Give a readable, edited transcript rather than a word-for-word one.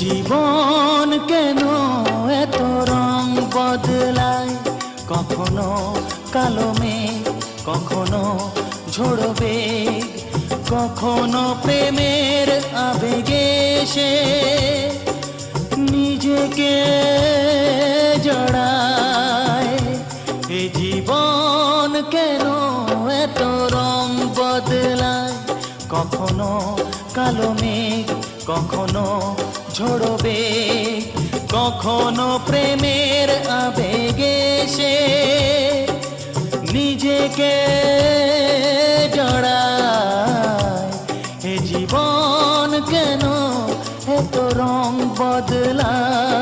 জীবন কেন এত রং বদলায়, কখনো কালো মেঘ, কখনো ঝোড়ো বেগ, কখনো প্রেমের আবেগে সে নিজেকে জড়ায়। এ জীবন কেন এত রং বদলায়, কখনো কালো মেঘ, কখনো ঝোড়ো বেগ, কখনো প্রেমের আবেগে সে নিজেকে জড়ায়। এ জীবন কেন এত রং বদলায়।